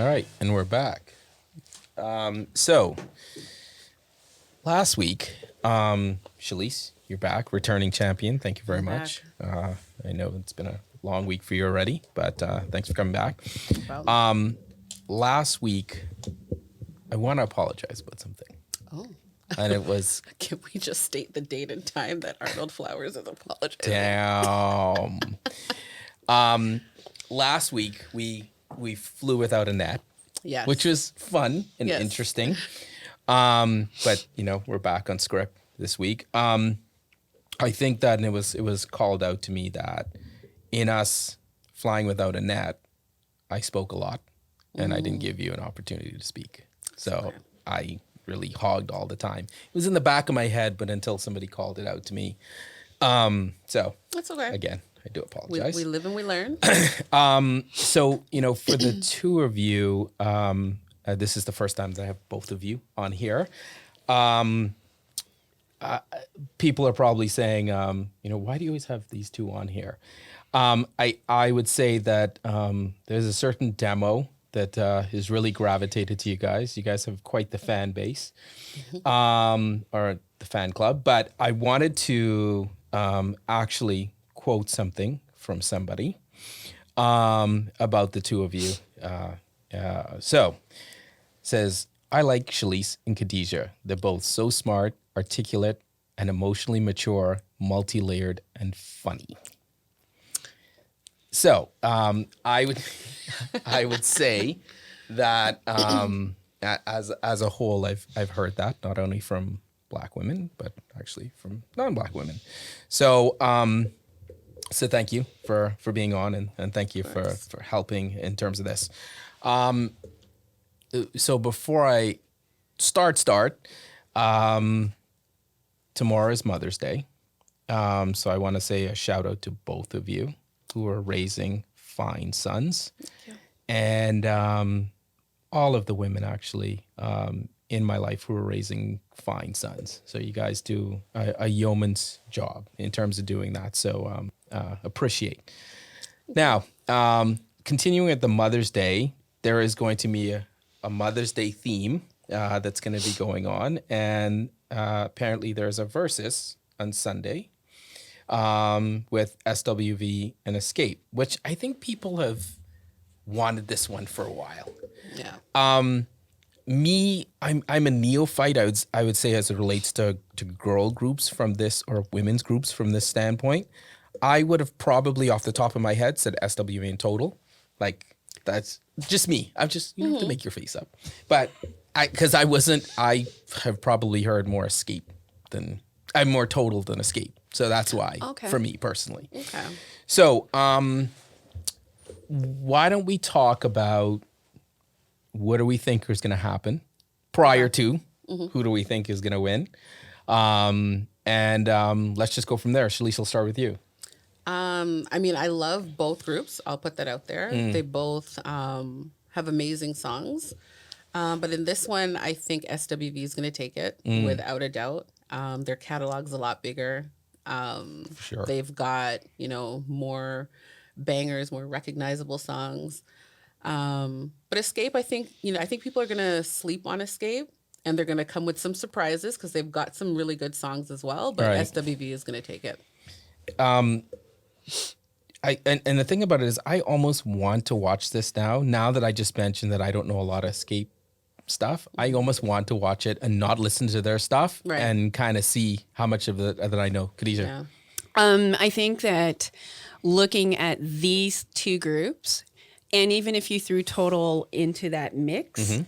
All right, and we're back. So last week, Shalise, you're back, returning champion. Thank you very much. I know it's been a long week for you already, but thanks for coming back. No problem. Last week, I want to apologize about something. Oh. And it was... Can we just state the date and time that Arnold Flowers is apologizing? Damn. Last week, we flew without a net. Yes. Which was fun and interesting. But, you know, we're back on script this week. I think that it was called out to me that in us flying without a net, I spoke a lot and I didn't give you an opportunity to speak. So I really hogged all the time. It was in the back of my head, but until somebody called it out to me. So that's okay. Again, I do apologize. We live and we learn. So, you know, for the two of you, this is the first time that I have both of you on here. People are probably saying, you know, why do you always have these two on here? I would say that there's a certain demo that is really gravitated to you guys. You guys have quite the fan base, or the fan club. But I wanted to actually quote something from somebody about the two of you. So, says, I like Shalise and Khadisha. They're both so smart, articulate, and emotionally mature, multi-layered, and funny. So, I would say that as a whole, I've heard that not only from Black women, but actually from non-Black women. So, so thank you for being on, and thank you for helping in terms of this. So before I start, tomorrow is Mother's Day. So I want to say a shout out to both of you who are raising fine sons. Thank you. And all of the women actually in my life who are raising fine sons. So you guys do a yeoman's job in terms of doing that. So appreciate. Now, continuing at the Mother's Day, there is going to be a Mother's Day theme that's going to be going on. And apparently there's a Versuz on Sunday with SWV and Xscape, which I think people have wanted this one for a while. Yeah. I'm a neophyte, I would say, as it relates to girl groups from this, or women's groups from this standpoint. I would have probably off the top of my head said SWV in total. Like, that's just me. I'm just, you have to make your face up. But I have probably heard more Xscape I'm more total than Xscape. So that's why, for me personally. Okay. So, why don't we talk about what do we think is going to happen prior to who do we think is going to win? And let's just go from there. Shalise, I'll start with you. I mean, I love both groups. I'll put that out there. They both have amazing songs. But in this one, I think SWV is going to take it without a doubt. Their catalog's a lot bigger. Sure. They've got, you know, more bangers, more recognizable songs. But Xscape, I think people are going to sleep on Xscape, and they're going to come with some surprises because they've got some really good songs as well. But SWV is going to take it. And the thing about it is I almost want to watch this now that I just mentioned that I don't know a lot of Xscape stuff. I almost want to watch it and not listen to their stuff and kind of see how much of it that I know. Khadisha. Yeah. I think that looking at these two groups, and even if you threw Total into that mix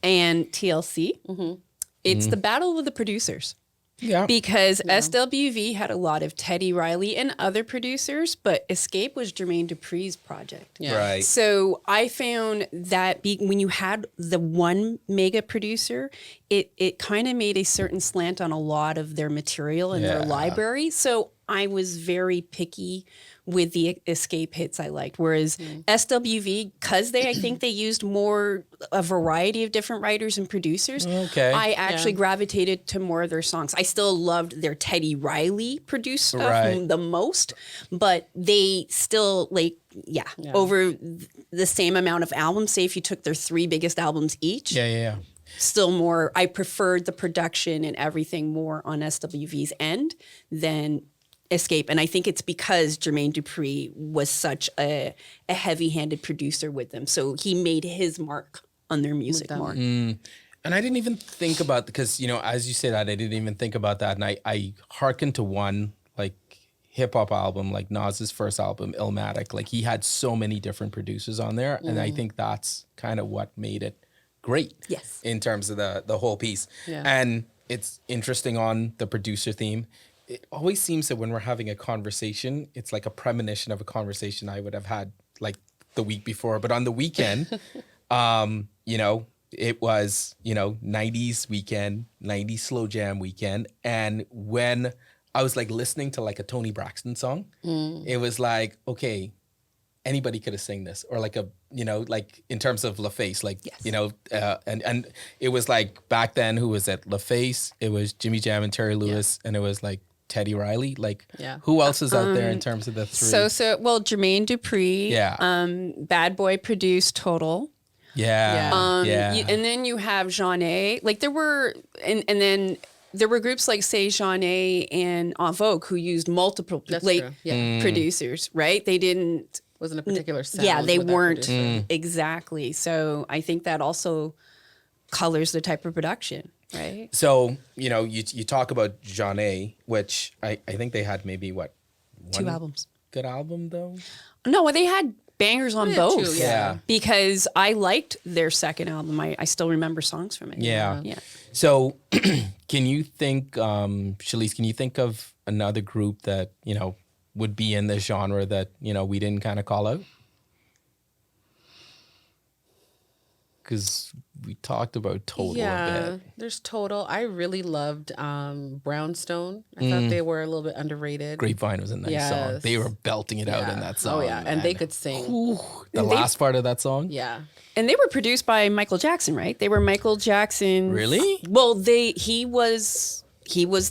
and TLC, it's the battle with the producers. Yeah. Because SWV had a lot of Teddy Riley and other producers, but Xscape was Jermaine Dupri's project. Yeah. Right. So I found that when you had the one mega producer, it kind of made a certain slant on a lot of their material in their library. So I was very picky with the Xscape hits I liked. Whereas SWV, because I think they used more a variety of different writers and producers. Okay. I actually gravitated to more of their songs. I still loved their Teddy Riley produced stuff Right. the most, but they still over the same amount of albums. Say if you took their 3 biggest albums each. Yeah. Still more, I preferred the production and everything more on SWV's end than Xscape. And I think it's because Jermaine Dupri was such a heavy-handed producer with them. So he made his mark on their music more. And I didn't even think about, because, you know, as you say that, I didn't even think about that. And I hearkened to one, like, hip-hop album, like Nas's first album, Illmatic. Like, he had so many different producers on there. And I think that's kind of what made it great. Yes. In terms of the whole piece. Yeah. And it's interesting on the producer theme. It always seems that when we're having a conversation, it's like a premonition of a conversation I would have had like the week before. But on the weekend, you know, it was, you know, 90s weekend, 90s slow jam weekend. And when I was like listening to like a Toni Braxton song, it was like, okay, anybody could have sang this, or like a, you know, like in terms of LaFace, like, you know, and it was like back then, who was it? LaFace, it was Jimmy Jam and Terry Lewis, and it was like Teddy Riley. Like, who else is out there in terms of the 3? Well, Jermaine Dupri, Bad Boy produced Total. And then you have Jeanne. Like there were, and then there were groups like Say Jeanne and En Vogue who used multiple producers, right? They didn't. Wasn't a particular sound. Yeah, they with that weren't producer. exactly. So I think that also colors the type of production, right? So, you know, you talk about Jeanne, which I think they had maybe what? 2 albums. Good album though? No, they had bangers on both. 2, Yeah. Because I liked their second album. I still remember songs from it. Yeah. Yeah. So can you think, Shalise, can you think of another group that, you know, would be in this genre that, you know, we didn't kind of call out? Because we talked about Total a bit. There's Total. I really loved Brownstone. I thought they were a little bit underrated. Grapevine was a nice song. Yes. They were belting it out in that song. Oh yeah, and they could sing. Ooh, the last part of that song? Yeah. And they were produced by Michael Jackson, right? They were Michael Jackson. Really? Well, he was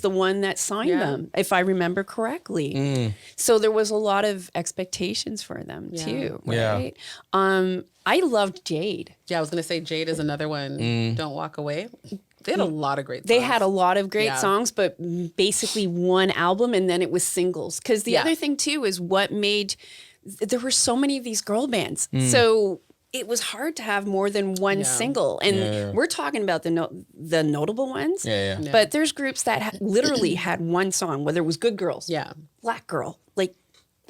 the one that signed them, if I remember correctly. So there was a lot of expectations for them too, right? Yeah. I loved Jade. Yeah, I was gonna say Jade is another one. Don't Walk Away. They had a lot of great songs. They had a lot of great songs, but basically one album, and then it was singles. Because the other thing too is what made, there were so many of these girl bands. So it was hard to have more than one single. And we're talking about the notable ones. But there's groups that literally had one song, whether it was Good Girls, Black Girl, like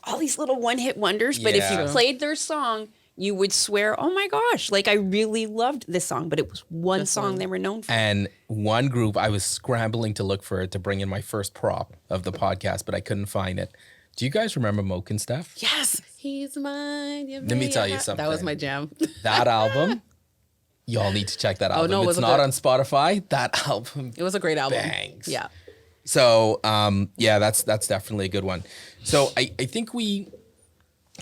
all these little one-hit wonders. But if you played their song, you would swear, oh my gosh, like I really loved this song, but it was one song they were known for. And one group, I was scrambling to look for it to bring in my first prop of the podcast, but I couldn't find it. Do you guys remember Moke and Steph? Yes. He's mine. Let me tell you something. That was my jam. That album, y'all need to check that album. no, it it's was not on Spotify. That album It was a great album. bangs. Yeah. So, that's definitely a good one. So I think we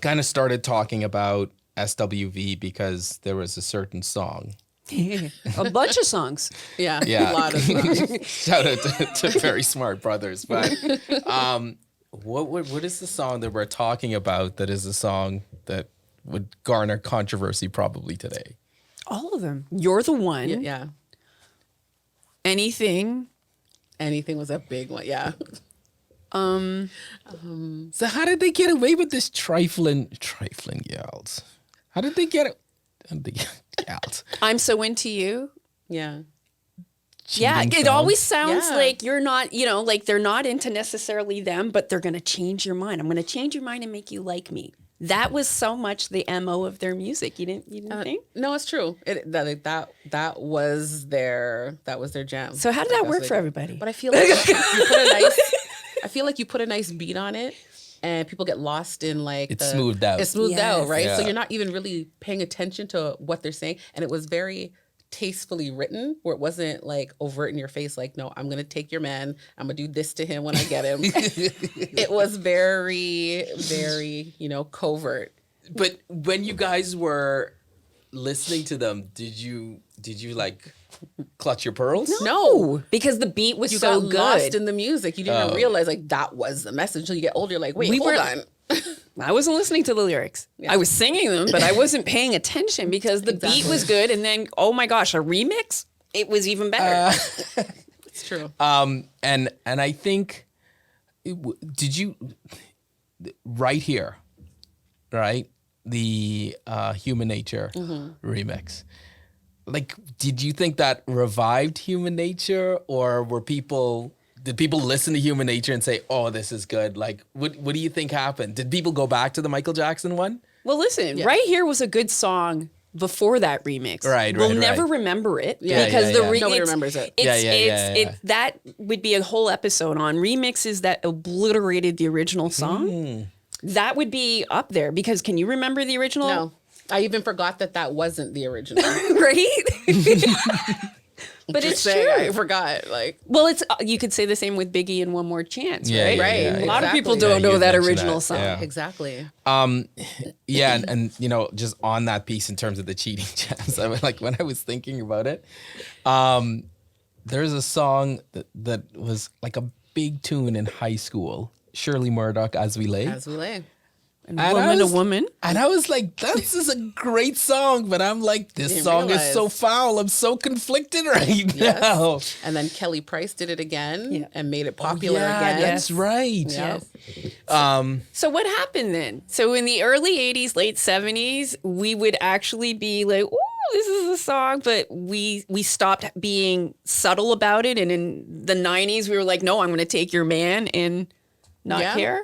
kind of started talking about SWV because there was a certain song. A bunch of songs. Yeah. Yeah. A lot of songs. Shout out to Very Smart Brothers. But what is the song that we're talking about that is a song that would garner controversy probably today? All of them. You're the one. Yeah. Anything. Anything was a big one. Yeah. So how did they get away with this trifling yells? How did they get yells? I'm so into you. Yeah. Yeah, Cheating it song? always sounds Yeah. like you're not, like they're not into necessarily them, but they're going to change your mind. I'm going to change your mind and make you like me. That was so much the MO of their music. You didn't think? No, it's true. That was their jam. So how did that work for everybody? But I feel like you put a nice beat on it, and people get lost in like It's smoothed out. It's smoothed Yes. out, right? So Yeah. you're not even really paying attention to what they're saying, and it was very tastefully written, where it wasn't like overt in your face, like, no, I'm going to take your man. I'm going to do this to him when I get him. It was very, very, covert. But when you guys were listening to them, did you like clutch your pearls? No. because the beat was You so got good. lost in the music. You didn't even realize like that was the message until you get older. You're like, wait, hold on. I wasn't listening to the lyrics. I was singing them, but I wasn't paying attention because the beat was good. And then, oh my gosh, a remix? It was even better. It's true. And I think, did you, right here, right? The Human Nature remix. Like, did you think that revived Human Nature, or did people listen to Human Nature and say, oh, this is good? Like, what do you think happened? Did people go back to the Michael Jackson one? Well, listen, Right Here was a good song before that remix. We'll never remember it because nobody remembers it. That would be a whole episode on remixes that obliterated the original song. That would be up there because can you remember the original? No. I even forgot that wasn't the original. Right? But it's true. I forgot. Like, well, it's you could say the same with Biggie and One More Chance, right? right. A lot of Exactly. people don't know you that mentioned original that, song. yeah. exactly. Yeah, and just on that piece in terms of the cheating jams, I mean, like when I was thinking about it, there's a song that was like a big tune in high school, Shirley Murdoch, As We Lay. As we lay. And a woman. And I was like, this is a great song, but I'm like, this song is so foul. I'm so conflicted right now. And then Kelly Price did it again and made it popular again. That's right. Yes. So what happened then? So in the early 80s, late 70s, we would actually be like, ooh, this is a song, but we stopped being subtle about it. And in the 90s, we were like, no, I'm going to take your man and not care.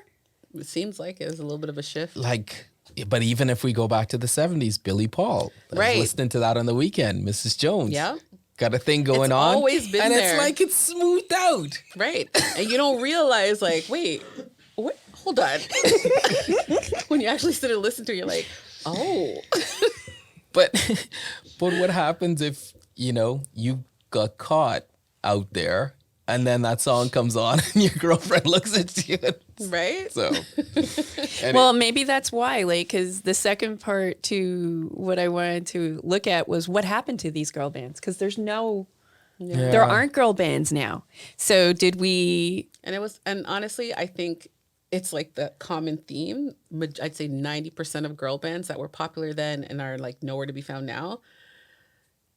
It seems like it was a little bit of a shift. Like, but even if we go back to the 70s, Billy Paul. I was listening to that on the weekend, Mrs. Jones. Yeah. Got a thing going on. Always been and there. it's like it's smoothed out. Right. And you don't realize, like, wait, what? Hold on. When you actually sit and listen to it, you're like, oh. But what happens if, you got caught out there and then that song comes on and your girlfriend looks at you? Right? So. Well, maybe that's why, like, because the second part to what I wanted to look at was what happened to these girl bands, because there aren't girl bands now. So did we? And honestly, I think it's like the common theme. I'd say 90% of girl bands that were popular then and are like nowhere to be found now,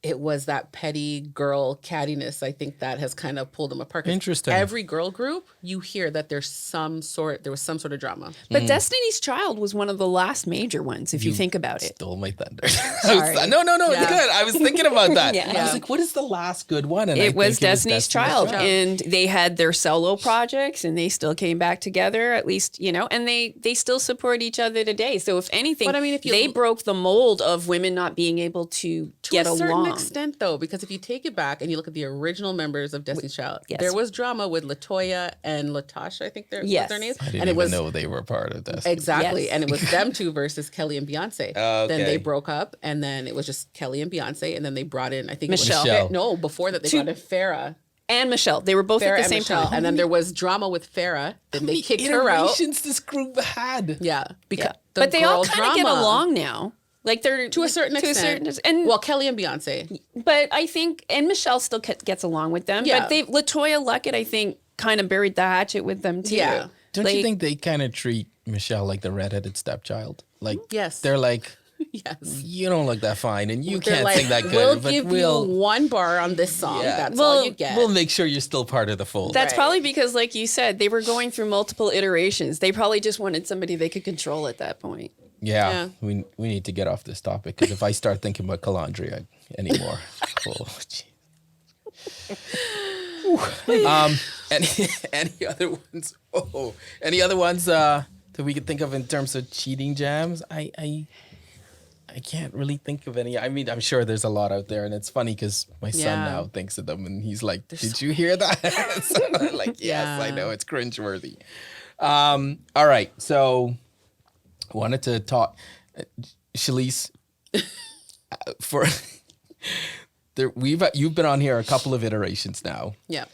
it was that petty girl cattiness. I think that has kind of pulled them apart. Interesting. Every girl group, you hear that there was some sort of drama. But Destiny's Child was one of the last major ones, if you think about it. Stole my thunder. Sorry. No, it's good. I was thinking about that. Yeah. I was like, what is the last good one? And It was Destiny's Child. And they had their solo projects and they still came back together, at least, and they still support each other today. So if anything, But I mean, if they broke the mold of women not being able to get to a certain along. extent, though, because if you take it back and you look at the original members of Destiny's Child, Yes. there was drama with LaToya and Latasha, I think what their names. I didn't and it even was know they were part of Destiny. exactly, Yes. and it was them two versus Kelly and Beyonce. Okay. Then they broke up, and then it was just Kelly and Beyonce, and then they brought in Michelle. No, before that they brought in Farrah. And Michelle. They were both Farrah at the and same Michelle. time. And then there was drama with Farrah. Then they kicked her out. Iterations this group had. Yeah, because But they all kind kind of get along now. Like they're to a certain extent. And well, Kelly and Beyonce. but I think, and Michelle still gets along with them. Yeah. But LaToya Luckett, I think, kind of buried the hatchet with them too. Yeah. Don't you think they kind of treat Michelle like the redheaded stepchild? Like, Yes. they're like, Yes. you don't look that fine, and you They're can't like, sing that good. We'll but give we'll, you one bar on this song. Yeah. That's Well, all you get. we'll make sure you're still part of the fold. That's Right. probably because, like you said, they were going through multiple iterations. They probably just wanted somebody they could control at that point. Yeah, Yeah. we need to get off this topic, because if I start thinking about Calandria anymore, any other ones? Any other ones that we could think of in terms of cheating jams? I can't really think of any. I mean, I'm sure there's a lot out there, and it's funny because my son Yeah. now thinks of them, and he's like, "Did you hear that?" So I'm like, yes, I Yeah. know, it's cringeworthy. All right, so I wanted to talk, Shalise, for you've been on here a couple of iterations now. Yeah.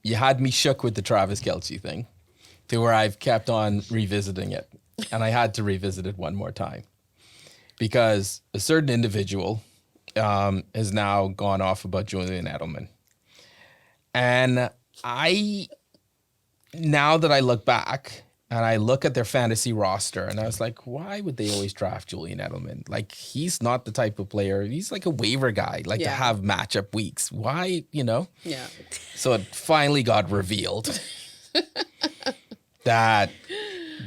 You had me shook with the Travis Kelce thing, to where I've kept on revisiting it, and I had to revisit it one more time because a certain individual has now gone off about Julian Edelman, and now that I look back and I look at their fantasy roster, and I was like, why would they always draft Julian Edelman? Like, he's not the type of player. He's like a waiver guy, like to have matchup weeks. Why, Yeah. So it finally got revealed that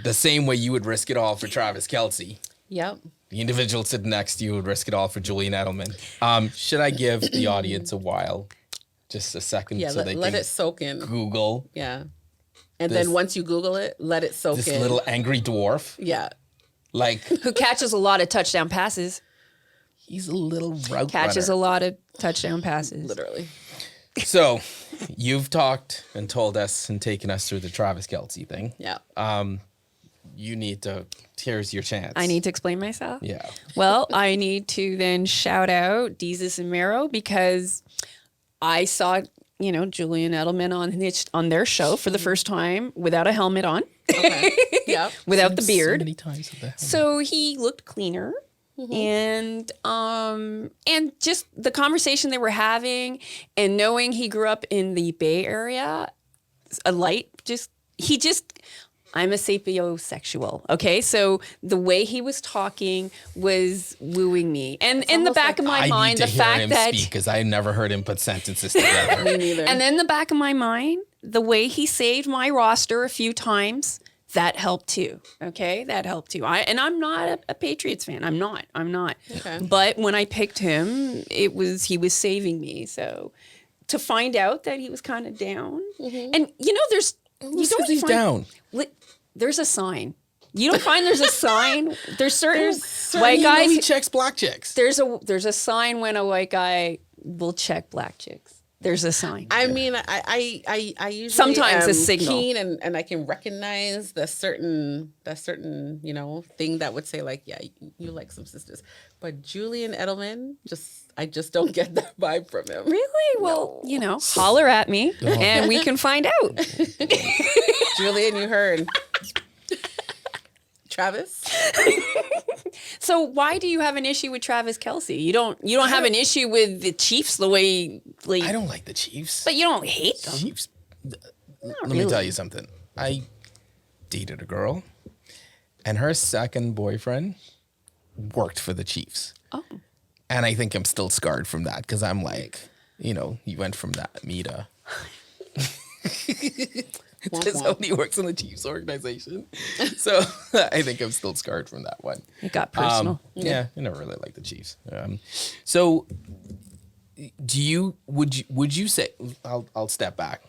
the same way you would risk it all for Travis Kelce, Yep. the individual sitting next to you would risk it all for Julian Edelman. Should I give the audience a while, just a second, Yeah. so they Let can it soak in. Google Yeah. And This- then once you Google it, let it soak this in. little angry dwarf? Yeah. Like, Who catches a lot of touchdown passes. he's a little route Catches a runner. lot of touchdown passes. Literally. So you've talked and told us and taken us through the Travis Kelce thing. Yeah. You need to, here's your chance. I need to explain myself. Yeah. Well, I need to then shout out Deezus and Mero because I saw, Julian Edelman on their show for the first time without a helmet on, Okay. Yep. without the So beard. many times with that. So he looked cleaner. And just the conversation they were having and knowing he grew up in the Bay Area, I'm a sapiosexual. Okay. So the way he was talking was wooing me. And in the almost back of my I mind, need the to hear fact him that speak because I never heard him put sentences together. Me neither. and then the back of my mind, the way he saved my roster a few times, that helped too. Okay, that helped too. I'm not a Patriots fan. I'm not. Okay. But when I picked him, he was saving me. So to find out that he was kind of down, and there's you don't he's find, down. There's a sign. You don't find there's a sign. There's certain Certain white guys. He checks black chicks. There's a sign when a white guy will check black chicks. There's a sign. I mean, I usually Sometimes am a signal. keen and I can recognize the certain thing that would say like, yeah, you like some sisters. But Julian Edelman, I just don't get that vibe from him. Really? Well, holler at me and we can find out. Julian, you heard. Travis? So why do you have an issue with Travis Kelce? You don't have an issue with the Chiefs the way I don't like the Chiefs. but you don't hate them. Chiefs. Let me really. tell you something. I dated a girl, and her second boyfriend worked for the Chiefs. Oh. And I think I'm still scarred from that because I'm like, he went from that me to. Just only works in the Chiefs organization. So I think I'm still scarred from that one. It got personal. Yeah, I never really liked the Chiefs. So would you say, I'll step back.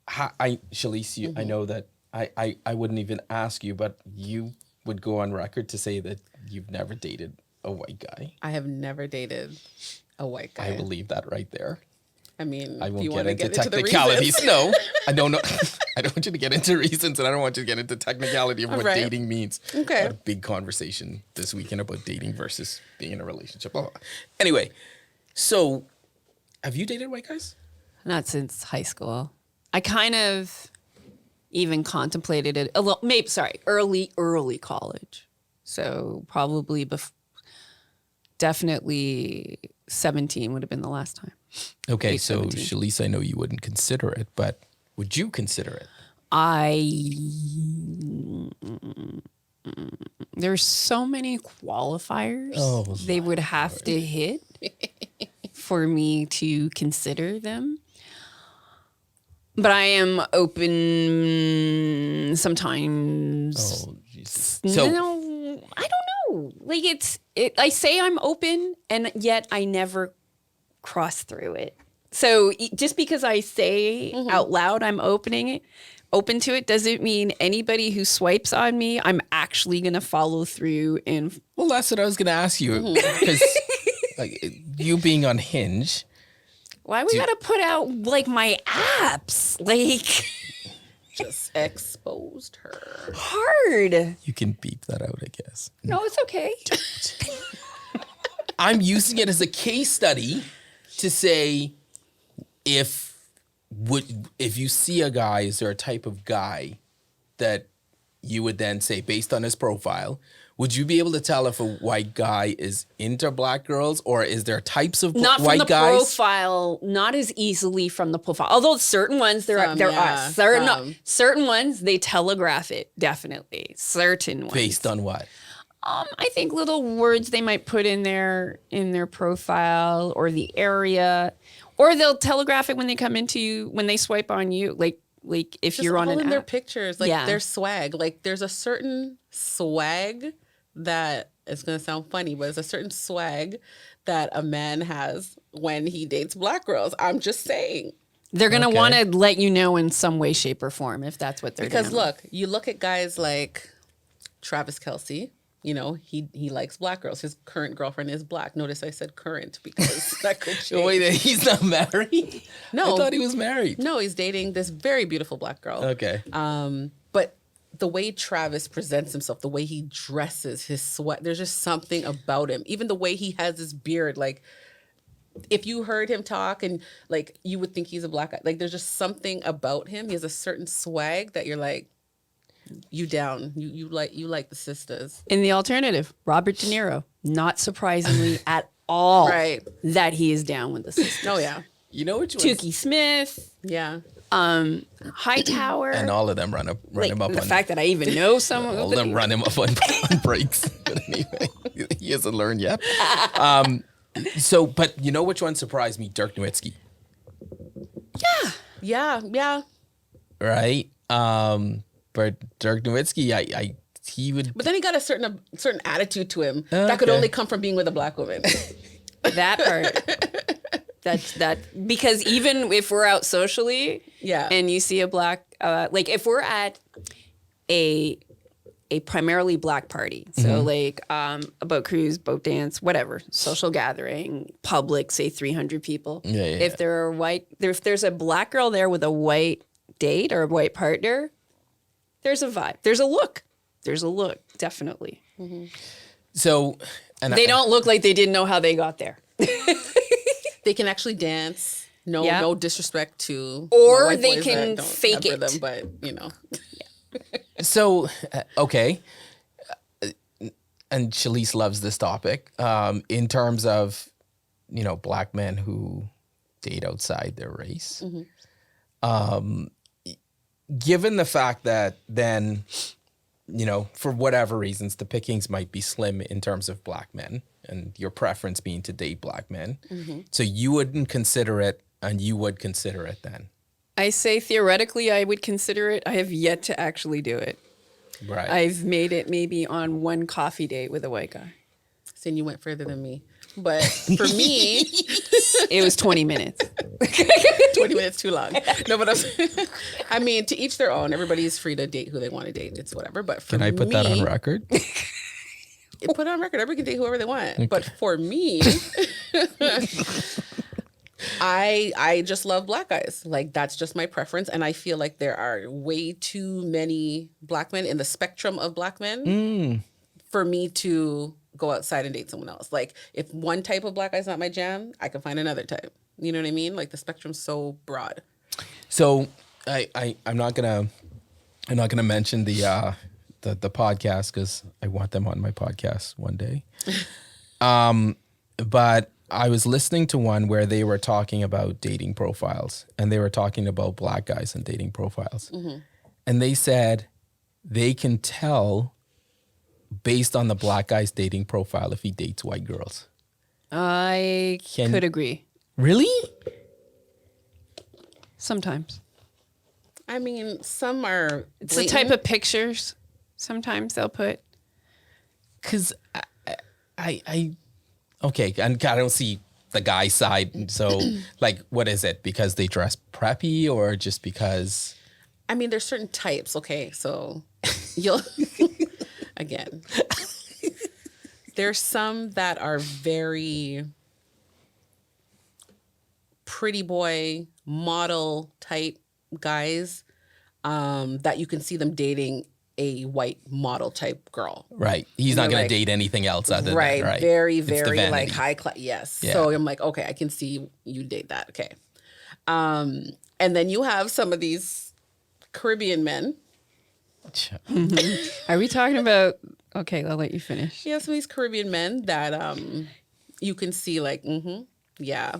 Shalise, I know that I wouldn't even ask you, but you would go on record to say that you've never dated a white guy. I have never dated a white guy. I believe that right there. I mean, I do won't you get want to into get into the technicalities. reasons? No, I don't know. I don't want you to get into reasons, and I don't want you to get into technicality of what right. dating means. Okay. I had a big conversation this weekend about dating versus being in a relationship. Blah, blah, blah. Anyway, so have you dated white guys? Not since high school. I kind of even contemplated it a little, early college. So probably definitely 17 would have been the last time. Okay, Age so 17. Shalise, I know you wouldn't consider it, but would you consider it? There's so many qualifiers they would have to hit for me to consider them. But I am open sometimes. Oh, Jesus. So No, I don't know. Like I say I'm open, and yet I never cross through it. So just because I say out loud I'm open to it, doesn't mean anybody who swipes on me, I'm actually gonna follow through. And well, that's what I was going to ask you because like, you being on Hinge. why we gotta put out like my apps? Like Just exposed her. hard. You can beep that out, I guess. No, it's okay. I'm using it as a case study to say if you see a guy, is there a type of guy that you would then say, based on his profile, would you be able to tell if a white guy is into black girls, or is there types of Not from white the guys? profile, not as easily from the profile. Although certain ones, there Some, are yeah, certain some. certain ones they telegraph it definitely. Certain ones Based on what? I think little words they might put in their profile or the area, or they'll telegraph it when they come into you, when they swipe on you, like if Just you're on all an in app. their pictures, like Yeah. their swag. Like there's a certain swag that it's gonna sound funny, but it's a certain swag that a man has when he dates black girls. I'm just saying. They're gonna Okay. want to let you know in some way, shape, or form if that's what they're Because doing. look, you look at guys like Travis Kelce. You know, he likes black girls. His current girlfriend is black. Notice I said current because that could change. Wait, he's not married? No. I thought he was married. No, he's dating this very beautiful black girl. Okay. But the way Travis presents himself, the way he dresses, his sweat, there's just something about him. Even the way he has his beard, like if you heard him talk and like you would think he's a black guy. Like there's just something about him. He has a certain swag that you're like, you down. You like the sisters. In the alternative, Robert De Niro, not surprisingly at all, Right. that he is down with the sisters. Oh yeah. You know which ones? Tukey Smith, Yeah. Hightower, And all of them run him up the on. fact that I even know someone. All of them run him up on breaks. But anyway, he hasn't learned yet. So, but you know which one surprised me? Dirk Nowitzki, Yeah. right? But Dirk Nowitzki, he would. But then he got a certain attitude to him that could Okay. only come from being with a black woman. That part. That because even if we're out socially, Yeah. and you see a black, like if we're at a primarily black party, so like a boat cruise, boat dance, whatever, social gathering, public, say 300 people. Yeah. If there are if there's a black girl there with a white date or a white partner, there's a vibe. There's a look, definitely. So, and They don't look like they didn't know how they got there. They can actually dance. No, Yeah. no disrespect to Or white they boys can that don't fake pamper it. them, but you know, So, okay. And Shalise loves this topic in terms of, black men who date outside their race. Given the fact that then, for whatever reasons, the pickings might be slim in terms of black men and your preference being to date black men. So you wouldn't consider it and you would consider it then. I say theoretically I would consider it. I have yet to actually do it. Right. I've made it maybe on one coffee date with a white guy. saying you went further than me. But for me, It was 20 minutes. 20 minutes too long. No, but I mean, to each their own. Everybody's free to date who they want to date. It's whatever. But for Can I put that on me- record? Put it on record. Everybody can date whoever they want. But for me, I just love black guys. Like that's just my preference, and I feel like there are way too many black men in the spectrum of black men for me to go outside and date someone else. Like if one type of black guy's not my jam, I can find another type. You know what I mean? Like the spectrum's so broad. So I'm not gonna mention the podcast because I want them on my podcast one day. But I was listening to one where they were talking about dating profiles, and they were talking about black guys and dating profiles, and they said they can tell based on the black guy's dating profile if he dates white girls. I could agree. Really? Sometimes. I mean, some are. It's the type of pictures sometimes they'll put. Because I okay, and I don't see the guy side. So, like, what is it? Because they dress preppy, or just because? I mean, there's certain types. Okay, so you'll again. There's some that are very pretty boy model type guys that you can see them dating a white model type girl. Right. He's not You're going like- to date anything else other than Right. that. Right. Very, It's the very like vanity. high class. Yes. Yeah. So I'm like, okay, I can see you date that. Okay. And then you have some of these Caribbean men. Are we talking about? Okay, I'll let you finish. Yeah, some of these Caribbean men that you can see like, yeah,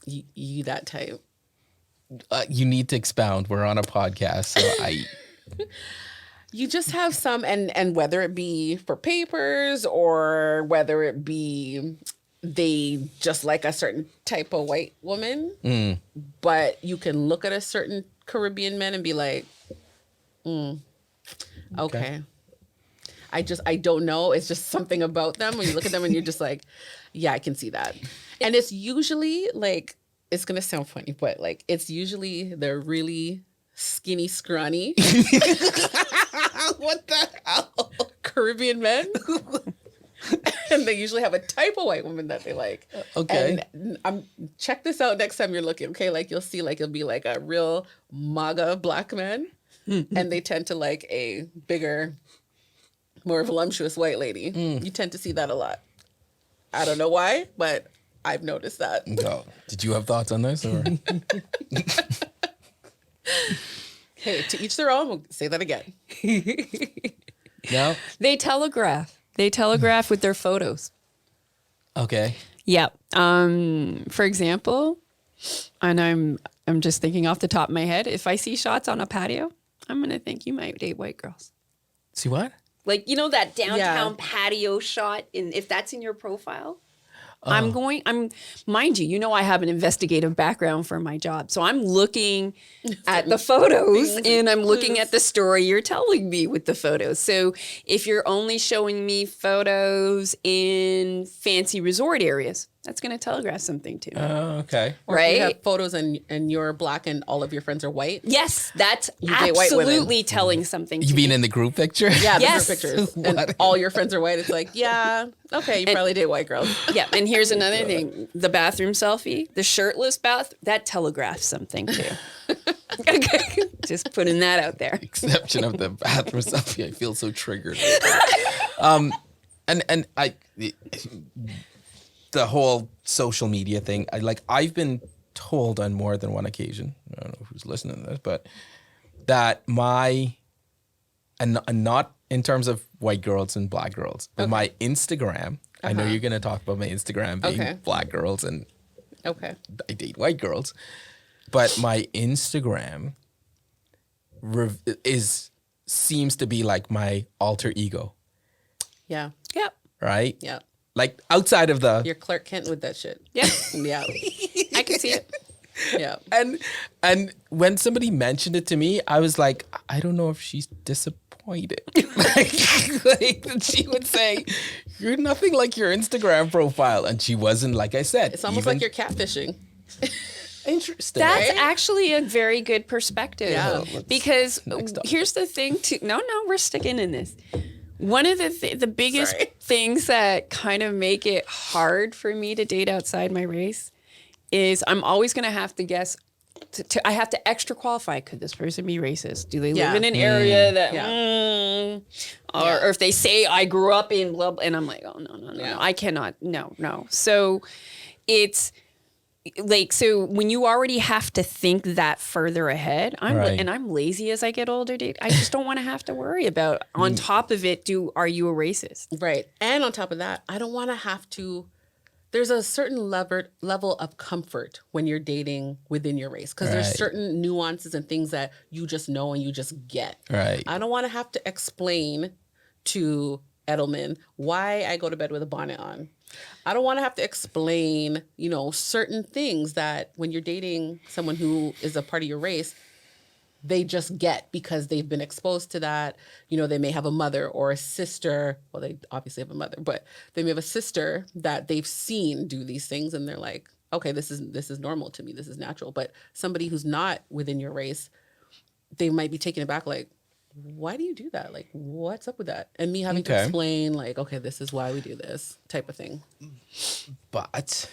you that type. You need to expound. We're on a podcast, so You just have some, and whether it be for papers or whether it be they just like a certain type of white woman, but you can look at a certain Caribbean men and be like, okay. I don't know. It's just something about them. When you look at them and you're just like, yeah, I can see that. And it's usually like, it's going to sound funny, but like, it's usually they're really skinny, scrawny. What the hell? Caribbean men. And they usually have a type of white woman that they like. Okay. And check this out next time you're looking. Okay. Like you'll see, like it'll be like a real MAGA black man. And they tend to like a bigger, more voluptuous white lady. You tend to see that a lot. I don't know why, but I've noticed that. Oh, did you have thoughts on this? Or? Hey, to each their own. We'll say that again. No? They telegraph. They telegraph with their photos. Okay. Yeah. For example, and I'm just thinking off the top of my head, if I see shots on a patio, I'm gonna think you might date white girls. See what? Like, you know, that downtown Yeah. patio shot, if that's in your profile, I'm mind you, I have an investigative background for my job. So I'm looking at the photos and I'm looking at the story you're telling me with the photos. So if you're only showing me photos in fancy resort areas, that's going to telegraph something to me. Okay. Or if you Right? have photos and you're black and all of your friends are white. Yes, that's date white women. absolutely telling something to You me. mean in the group picture? Yeah, those Yes. are pictures. And all your friends are white. It's like, yeah, okay, you probably date white girls. Yeah, and here's another thing. The bathroom selfie, the shirtless bath, that telegraphs something too. Just putting that out there. Exception of the bathroom selfie. I feel so triggered. And I the whole social media thing, I've been told on more than one occasion, I don't know who's listening to this, but that and not in terms of white girls and black girls, but my Instagram, I know you're going to talk about my Instagram being black girls and Okay. I date white girls, but my Instagram seems to be like my alter ego, Yeah. Yep. right? Yeah. Like outside of the You're Clark Kent with that shit. Yeah. Yeah. I can see it. Yeah. and when somebody mentioned it to me, I was like, I don't know if she's disappointed. like she would say, "You're nothing like your Instagram profile," and she wasn't. Like I said, It's almost like you're catfishing. interesting. That's Right? actually a very good perspective. Yeah. Because next topic. here's the thing too. No, we're sticking in this. One of the biggest Sorry. things that kind of make it hard for me to date outside my race is I'm always going to have to guess. I have to extra qualify. Could this person be racist? Do they live Yeah. in an area that, Yeah. or if they say I grew up in blah, blah, and I'm like, oh no, Yeah. I cannot, no. So it's like, so when you already have to think that further ahead, Right. and I'm lazy as I get older, dude. I just don't want to have to worry about. On top of it, are you a racist? Right. And on top of that, I don't want to have to. There's a certain level of comfort when you're dating within your race because there's Right. certain nuances and things that you just know and you just get. Right. I don't want to have to explain to Edelman why I go to bed with a bonnet on. I don't want to have to explain, certain things that when you're dating someone who is a part of your race, they just get because they've been exposed to that. They may have a mother or a sister. Well, they obviously have a mother, but they may have a sister that they've seen do these things and they're like, okay, this is normal to me. This is natural. But somebody who's not within your race, they might be taken aback like, why do you do that? Like, what's up with that? And me having to Okay. explain like, okay, this is why we do this type of thing. But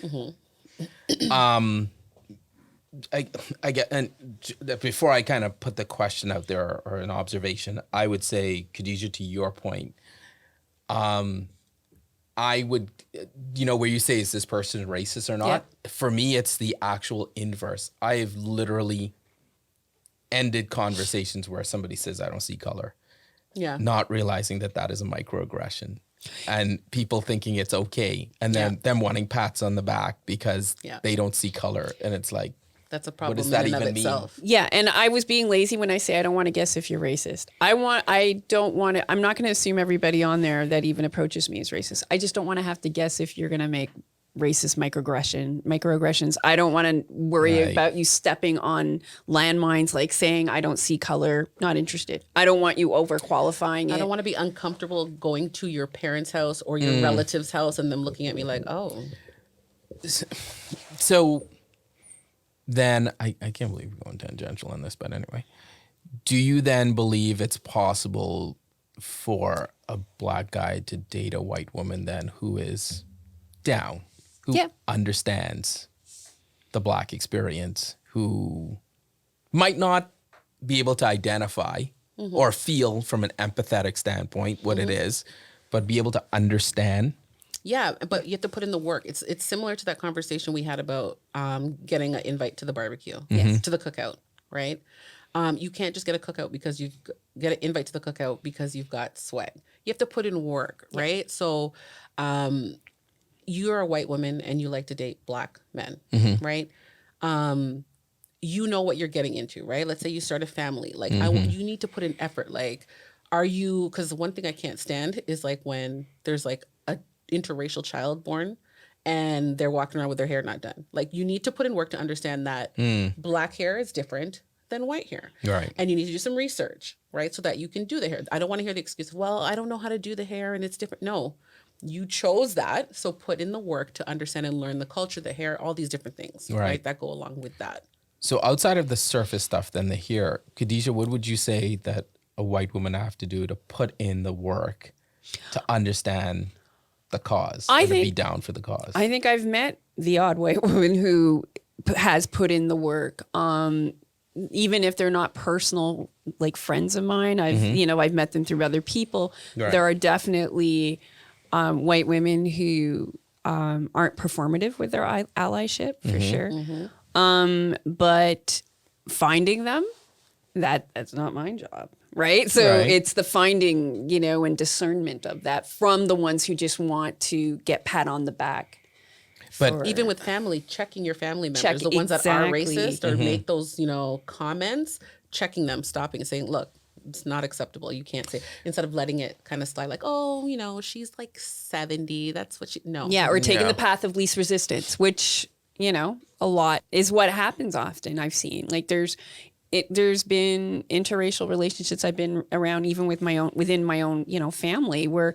I get, and before I kind of put the question out there or an observation, I would say, Khadisha, to your point, I would, where you say, is this person racist or not? For me, it's the actual inverse. I've literally ended conversations where somebody says, I don't see color. Yeah. Not realizing that that is a microaggression. And people thinking it's okay. And then them wanting pats on the back because they don't see color. And it's like, that's a problem what does that in and even of mean? itself. Yeah, and I was being lazy when I say I don't want to guess if you're racist. I don't want to, I'm not going to assume everybody on there that even approaches me is racist. I just don't want to have to guess if you're going to make racist microaggressions. I don't want to worry about you stepping on landmines, like saying I don't see color, not interested. I don't want you overqualifying it. I don't want to be uncomfortable going to your parents' house or your relative's house and them looking at me like, oh. So then I can't believe we're going tangential on this, but anyway, do you then believe it's possible for a black guy to date a white woman then who is down, who understands the black experience, who might not be able to identify or feel from an empathetic standpoint what it is, but be able to understand? Yeah, but you have to put in the work. It's similar to that conversation we had about getting an invite to the barbecue, to the cookout, right? You can't just get a cookout because you get an invite to the cookout because you've got swag. You have to put in work, right? So you're a white woman and you like to date black men, right? You know what you're getting into, right? Let's say you start a family. Like, you need to put in effort. Like, are you, because one thing I can't stand is like when there's like a interracial child born and they're walking around with their hair not done. Like, you need to put in work to understand that black hair is different than white hair. Right. And you need to do some research, right? So that you can do the hair. I don't want to hear the excuse, well, I don't know how to do the hair and it's different. No, you chose that. So put in the work to understand and learn the culture, the hair, all these different things, right? That go along with that. So outside of the surface stuff, then the hair, Khadisha, what would you say that a white woman have to do to put in the work to understand the cause, to be down for the cause? I think I've met the odd white woman who has put in the work. Even if they're not personal, like friends of mine, I've met them through other people. Right. There are definitely white women who aren't performative with their allyship, for sure. But finding them, that's not my job. Right. So it's the finding, and discernment of that from the ones who just want to get pat on the back. But even with family, checking your family members, the ones that are racist or make those, comments, checking them, stopping and saying, look, it's not acceptable. You can't say, instead of letting it kind of slide like, oh, she's like 70. That's what no. Yeah. Or taking the path of least resistance, which, a lot is what happens often. I've seen like there's been interracial relationships I've been around, even with within my own, family, where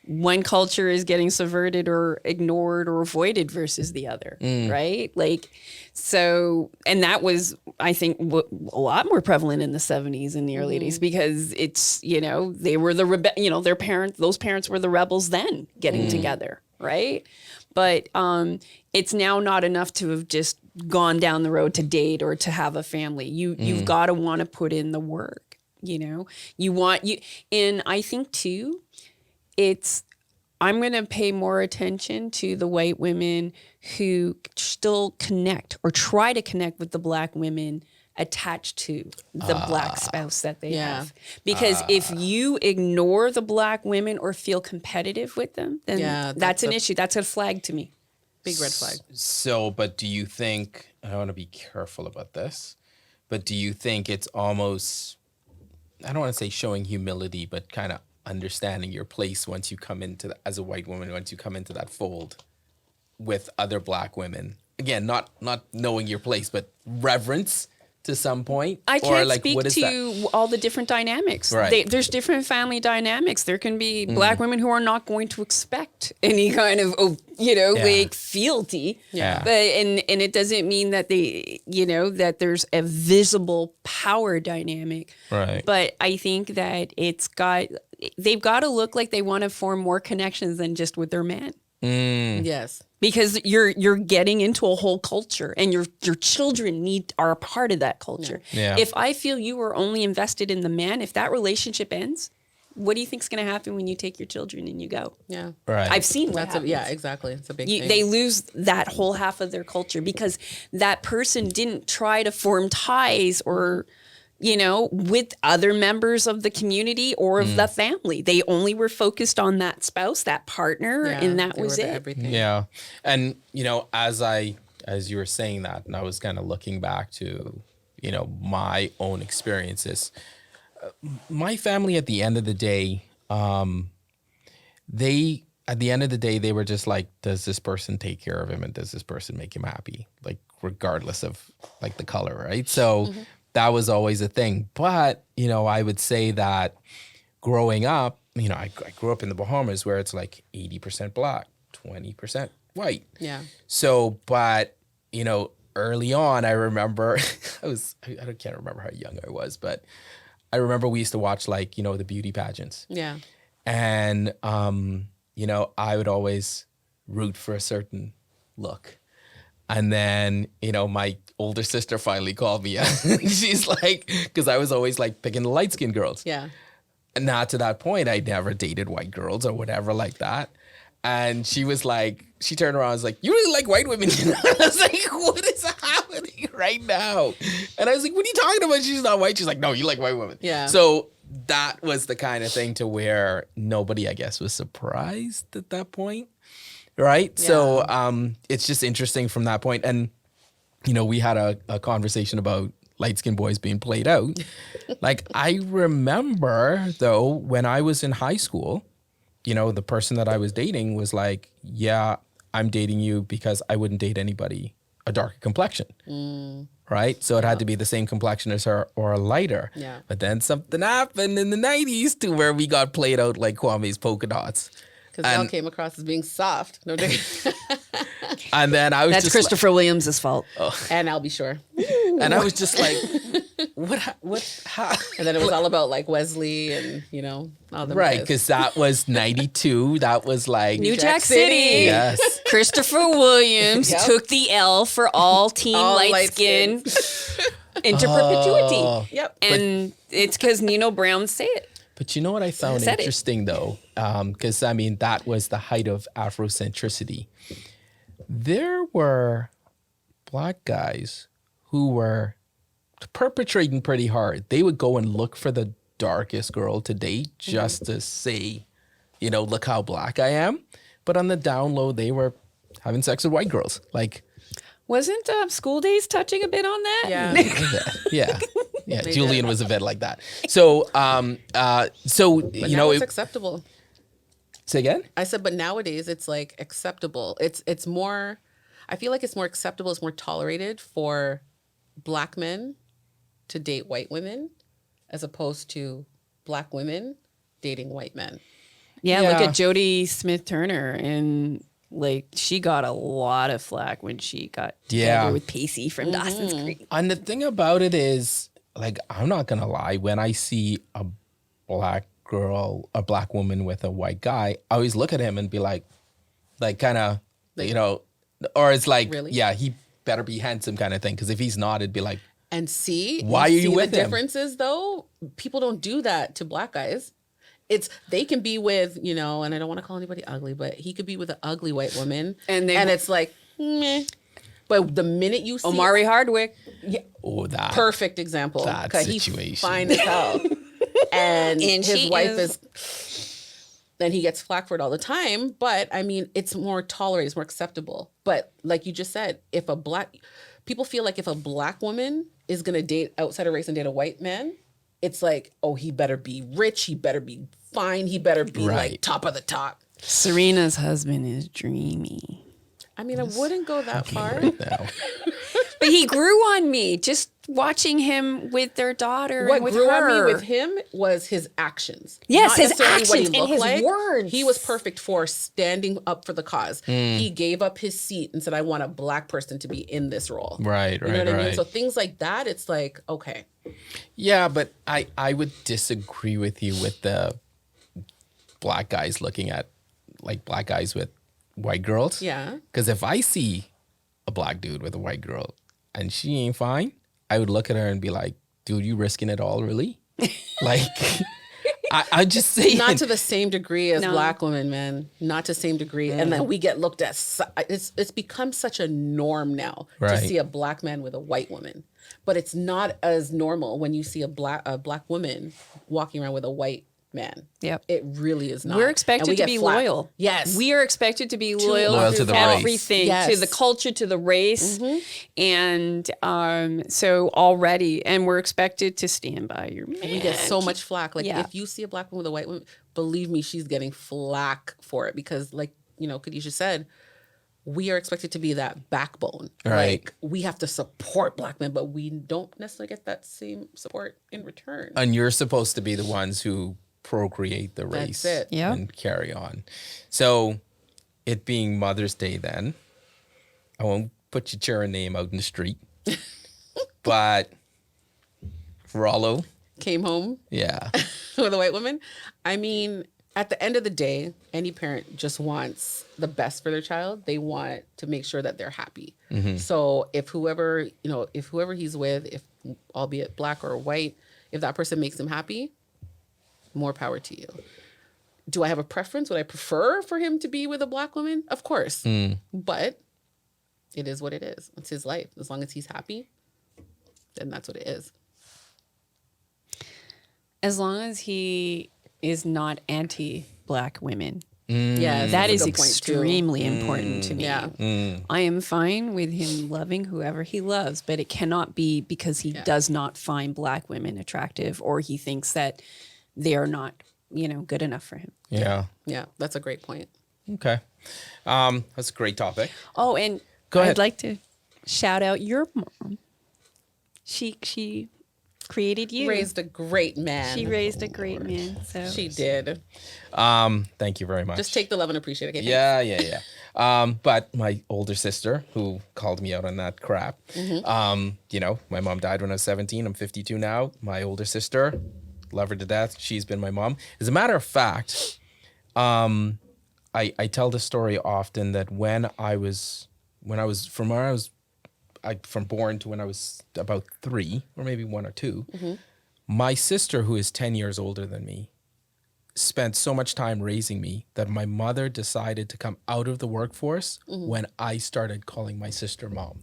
one culture is getting subverted or ignored or avoided versus the other, right? Like, so, and that was, I think, a lot more prevalent in the 70s and the early 80s because it's, they were those parents were the rebels then getting together, right? But it's now not enough to have just gone down the road to date or to have a family. You've got to want to put in the work, and I think too, I'm going to pay more attention to the white women who still connect or try to connect with the black women attached to the black spouse that they have. Because if you ignore the black women or feel competitive with them, then that's an issue. That's a flag to me. Big red flag. So, but do you think, I want to be careful about this, but do you think it's almost, I don't want to say showing humility, but kind of understanding your place once you come into, as a white woman, once you come into that fold with other black women? Again, not knowing your place, but reverence to some point? I can't speak to all the different dynamics. Right. There's different family dynamics. There can be black women who are not going to expect any kind of, like fealty. Yeah. But, and it doesn't mean that that there's a visible power dynamic. Right. But I think that they've got to look like they want to form more connections than just with their man. Yes. because you're getting into a whole culture, and your children are a part of that culture. Yeah. If I feel you were only invested in the man, if that relationship ends, what do you think's going to happen when you take your children and you go? Yeah. Right. I've seen what That's happens. yeah, exactly. It's a big thing. They lose that whole half of their culture because that person didn't try to form ties or, with other members of the community or of the family. They only were focused on that spouse, that partner, and that they was were it. Everything. Yeah. And, as you were saying that, and I was kind of looking back to, my own experiences, my family at the end of the day, they were just like, does this person take care of him and does this person make him happy? Like, regardless of like the color, right? So that was always a thing. But, I would say that growing up, I grew up in the Bahamas where it's like 80% black, 20% white. Yeah. So, but, early on, I remember I can't remember how young I was, but I remember we used to watch like, the beauty pageants. Yeah. And, I would always root for a certain look. And then, my older sister finally called me. She's like, because I was always like picking the light skinned girls. Yeah. And not to that point, I never dated white girls or whatever like that. And she was like, she turned around and was like, you really like white women? I was like, what is happening right now? And I was like, what are you talking about? She's not white. She's like, no, you like white women. Yeah. So that was the kind of thing to where nobody, I guess, was surprised at that point. Right. Yeah. So it's just interesting from that point. And, we had a conversation about light-skinned boys being played out. Like, I remember, though, when I was in high school, the person that I was dating was like, yeah, I'm dating you because I wouldn't date anybody a darker complexion. Right? So it had to be the same complexion as her or a lighter. Yeah. But then something happened in the 90s to where we got played out like Kwame's polka dots. Because y'all came across as being soft. No, And then I was That's just Christopher Williams' fault. and I'll be sure. and I was just like, what, how? And then it was all about like Wesley and, all the Right, because that was 92. That was like New Jack City. Yes. Christopher Williams Yep. took the L for all team All light skin into perpetuity. Yep. And it's because Nino Brown said it. But you know what I found Said it. interesting, though? Because, that was the height of Afrocentricity. There were black guys who were perpetrating pretty hard. They would go and look for the darkest girl to date just to say, look how black I am. But on the down low, they were having sex with white girls. Like, Wasn't School Days touching a bit on that? Yeah. yeah. They Julian did. was a bit like that. So, But now it's acceptable. say again? I said, but nowadays it's like acceptable. It's more, I feel like it's more acceptable. It's more tolerated for black men to date white women as opposed to black women dating white men. Yeah, look Yeah. at Jodie Smith Turner, and like she got a lot of flack when she got together Yeah. with Pacey from Dawson's Creek. And the thing about it is, like, I'm not gonna lie, when I see a black girl, a black woman with a white guy, I always look at him and be like kind of, or it's like, Really? yeah, he better be handsome kind of thing. Because if he's not, it'd be like, And see, Why are you see with the him? differences though? People don't do that to black guys. They can be with, and I don't want to call anybody ugly, but he could be with an ugly white woman. And it's like, meh. But the minute you see Omari Hardwick. oh, that. perfect example. That 'Cause he's situation. fine as hell. and And his she wife is- then he gets flack for it all the time. But I mean, it's more tolerated, it's more acceptable. But like you just said, people feel like if a black woman is gonna date outside of race and date a white man, it's like, oh, he better be rich, he better be fine, he better be Right. like top of the top. Serena's husband is dreamy. I mean, I wouldn't go that far. Right now. But he grew on me just watching him with their daughter. What and with grew her. on me with him was his actions. Yes, Not his necessarily what he actions and looked his like. words. He was perfect for standing up for the cause. He gave up his seat and said, I want a black person to be in this role. Right, You know what I mean? right. So things like that, it's like, okay. Yeah, but I would disagree with you with the black guys looking at, like, black guys with white girls. Yeah. Because if I see a black dude with a white girl and she ain't fine, I would look at her and be like, dude, you risking it all, really? Like, I just say Not to the same degree as No. black women, man. Not to the same degree. And then we get looked at. It's become such a norm now to Right. see a black man with a white woman. But it's not as normal when you see a black woman walking around with a white man. Yep. It really is not. We're And expected we to get be flack. loyal. Yes. We are expected to be loyal, Loyal to the race. everything, Yes. to the culture, to the race. And so already, and we're expected to stand by your man. We get so much flack. Like, Yeah. if you see a black woman with a white woman, believe me, she's getting flack for it because, like, Khadisha said, we are expected to be that backbone. Right. Like, we have to support black men, but we don't necessarily get that same support in return. And you're supposed to be the ones who procreate the race That's it. Yep. and carry on. So it being Mother's Day then, I won't put your Chera name out in the street. But Rollo, Came home yeah. with a white woman. I mean, at the end of the day, any parent just wants the best for their child. They want to make sure that they're happy. So if whoever he's with, if albeit black or white, if that person makes him happy, more power to you. Do I have a preference? Would I prefer for him to be with a black woman? Of course. But it is what it is. It's his life. As long as he's happy, then that's what it is. As long as he is not anti-black women. Yeah, That that's a is good point, too. extremely important to me. Yeah. I am fine with him loving whoever he loves, but it cannot be because he does not find black women attractive or he thinks that they are not, good enough for him. Yeah. Yeah, that's a great point. Okay. That's a great topic. Oh, and Go ahead. I'd like to shout out your mom. She created you. Raised a great man. She raised a great man. So She did. Thank you very much. Just take the love and appreciate it. Okay, Yeah. But my older sister, who called me out on that crap, my mom died when I was 17. I'm 52 now. My older sister, love her to death. She's been my mom. As a matter of fact, I tell this story often that from born to when I was about 3 or maybe 1 or 2, my sister, who is 10 years older than me, spent so much time raising me that my mother decided to come out of the workforce when I started calling my sister mom.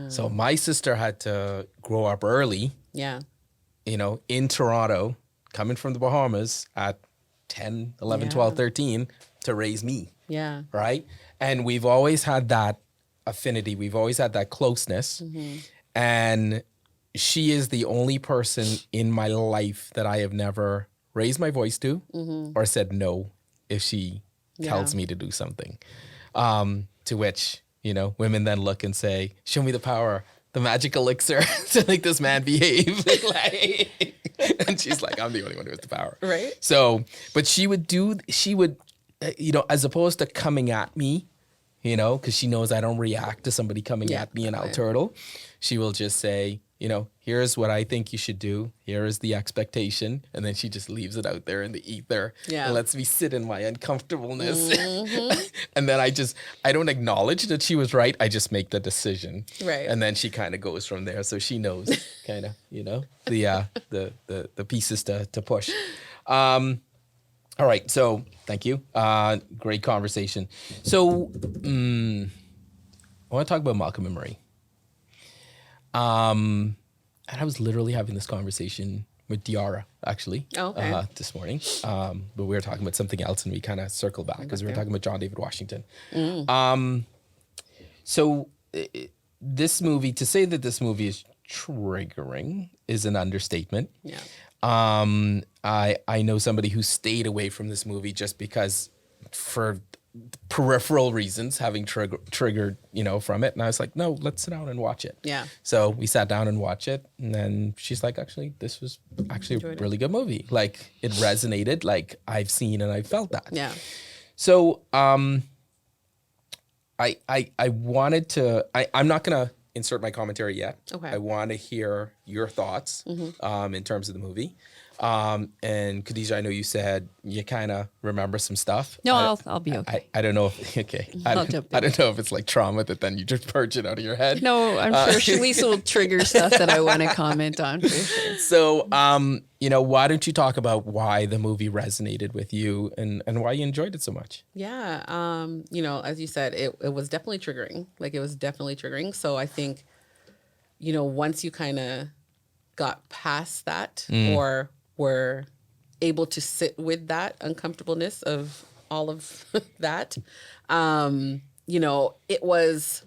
So my sister had to grow up early, Yeah. in Toronto, coming from the Bahamas at 10, 11, 12, 13 to raise me, Yeah. right? And we've always had that affinity. We've always had that closeness. And she is the only person in my life that I have never raised my voice to or said no if she tells me to do something. To which, women then look and say, show me the power, the magic elixir to make this man behave. And she's like, I'm the only one who has the power. Right. So, but she would, as opposed to coming at me, because she knows I don't react to somebody coming at me and I'll turtle. She will just say, here's what I think you should do. Here is the expectation. And then she just leaves it out there in the ether and lets me sit in my uncomfortableness. And then I don't acknowledge that she was right. I just make the decision. Right. And then she kind of goes from there. So she knows kind of, the pieces to push. All right, so thank you. Great conversation. So I want to talk about Malcolm and Marie. And I was literally having this conversation with Diara, actually, this morning. But we were talking about something else, and we kind of circled back because we were talking about John David Washington. So this movie, to say that this movie is triggering is an understatement. Yeah. I know somebody who stayed away from this movie just because for peripheral reasons, having triggered, from it. And I was like, no, let's sit down and watch it. Yeah. So we sat down and watched it. And then she's like, actually, this was actually a really good movie. Like it resonated. Like I've seen and I felt that. Yeah. So, I wanted to, I'm not going to insert my commentary yet. Okay. I want to hear your thoughts, in terms of the movie. And Khadisha, I know you said you kind of remember some stuff. No, I'll be okay. I don't know if okay. I'll jump in. I don't know if it's like trauma that then you just purge it out of your head. No, I'm sure Shalise will trigger stuff that I want to comment on for sure. So, why don't you talk about why the movie resonated with you and why you enjoyed it so much? Yeah. As you said, it was definitely triggering. Like it was definitely triggering. So I think, once you kind of got past that or were able to sit with that uncomfortableness of all of that, it was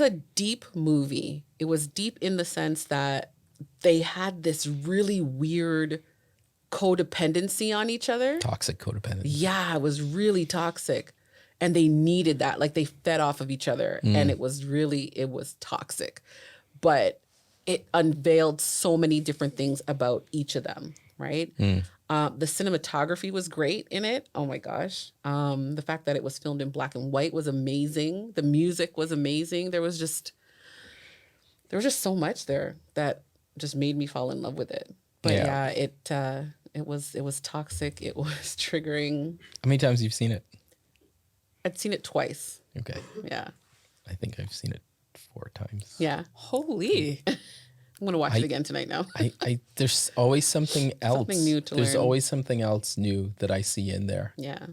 a deep movie. It was deep in the sense that they had this really weird codependency on each other. Toxic codependency. Yeah, it was really toxic. And they needed that. Like they fed off of each other. And it was toxic. But it unveiled so many different things about each of them, right? The cinematography was great in it. Oh my gosh. The fact that it was filmed in black and white was amazing. The music was amazing. There was just so much there that just made me fall in love with it. But it was toxic. It was triggering. How many times have you seen it? I'd seen it twice. Okay. Yeah. I think I've seen it 4 times. Yeah. Holy. I'm going to watch it again tonight now. There's always something else. Something new to There's learn. always something else new that I see in there. Yeah.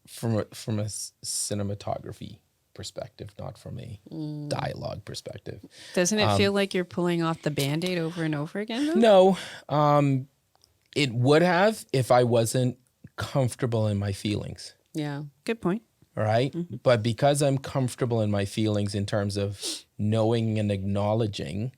From a cinematography perspective, not from a dialogue perspective. Doesn't it feel like you're pulling off the Band-Aid over and over again, though? No. It would have if I wasn't comfortable in my feelings. Yeah. Good point. Right? Mm-hmm. But because I'm comfortable in my feelings in terms of knowing and acknowledging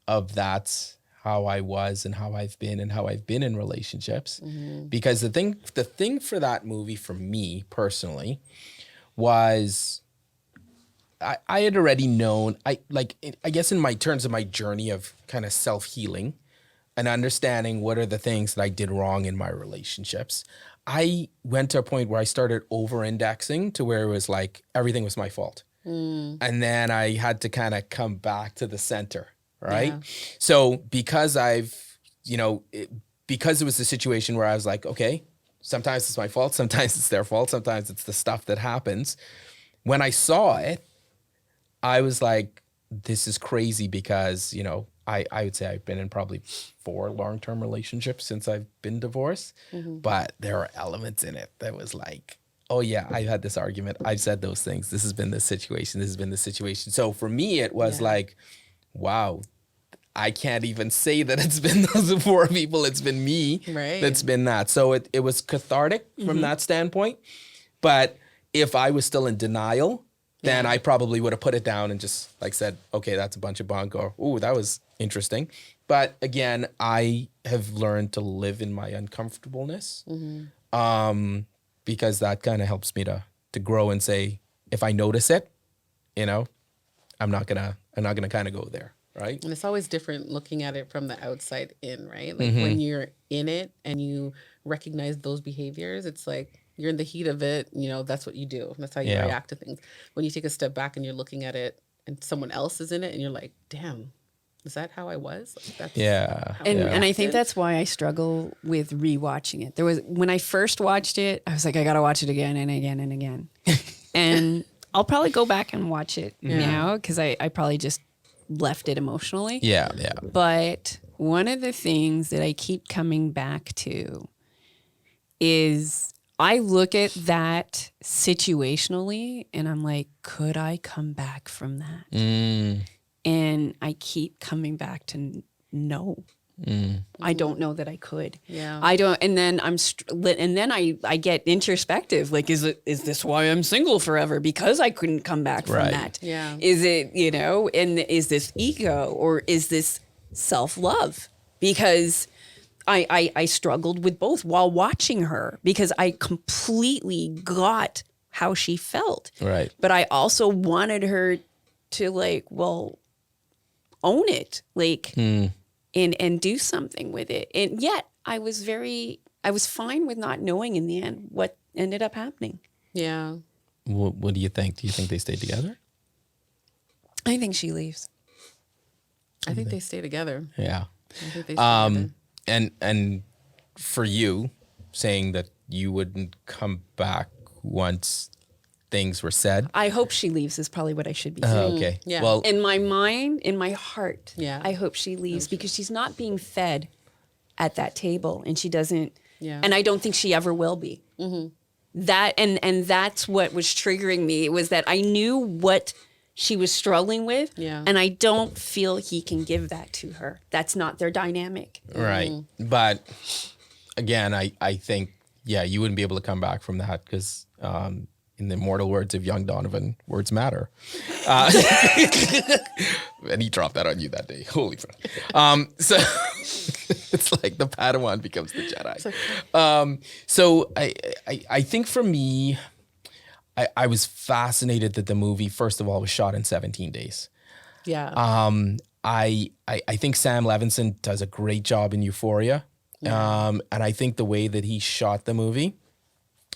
of that's how I was and how I've been in relationships. Mm-hmm. Because the thing for that movie for me personally was I had already known, I guess in my terms of my journey of kind of self-healing and understanding what are the things that I did wrong in my relationships, I went to a point where I started over-indexing to where it was like everything was my fault. And then I had to kind of come back to the center, right? Yeah. So because because it was a situation where I was like, okay, sometimes it's my fault, sometimes it's their fault, sometimes it's the stuff that happens. When I saw it, I was like, this is crazy because, I would say I've been in probably 4 long-term relationships since I've been divorced, but there are elements in it that was like, oh yeah, I've had this argument. I've said those things. This has been the situation. This has been the situation. So for me, it was like, wow, I can't even say that it's been those 4 people. It's been me that's been that. So it was cathartic from that standpoint. But if I was still in denial, then I probably would have put it down and just like said, okay, that's a bunch of bunk, or, ooh, that was interesting. But again, I have learned to live in my uncomfortableness because that kind of helps me to grow and say, if I notice it, I'm not gonna kind of go there. Right. And it's always different looking at it from the outside in, right? Like when you're in it and you recognize those behaviors, it's like you're in the heat of it, that's what you do. That's how you react to things. When you take a step back and you're looking at it and someone else is in it and you're like, damn, is that how I was? Like, And I think that's why I struggle with rewatching it. When I first watched it, I was like, I got to watch it again and again and again. And I'll probably go back and watch it now because I probably just left it emotionally. Yeah. But one of the things that I keep coming back to is I look at that situationally and I'm like, could I come back from that? And I keep coming back to no. I don't know that I could. Yeah. I don't. And then I get introspective. Like, is this why I'm single forever? Because I couldn't come back from that. Yeah. Is it, and is this ego or is this self-love? Because I struggled with both while watching her because I completely got how she felt. Right. But I also wanted her to own it. And do something with it. And yet I was fine with not knowing in the end what ended up happening. Yeah. What do you think? Do you think they stayed together? I think she leaves. I think they stay together. Yeah. I think they stay together. and for you saying that you wouldn't come back once things were said. I hope she leaves is probably what I should be saying. Okay. Yeah. Well, In my mind, in my heart, Yeah. I hope she leaves because she's not being fed at that table, and she doesn't. Yeah. And I don't think she ever will be. That and that's what was triggering me was that I knew what she was struggling with, Yeah. and I don't feel he can give that to her. That's not their dynamic. right. But again, I think, yeah, you wouldn't be able to come back from that because in the immortal words of young Donovan, words matter. And he dropped that on you that day. Holy fuck. So it's like the Padawan becomes the Jedi. So I think for me, I was fascinated that the movie, first of all, was shot in 17 days. Yeah. I think Sam Levinson does a great job in Euphoria. And I think the way that he shot the movie,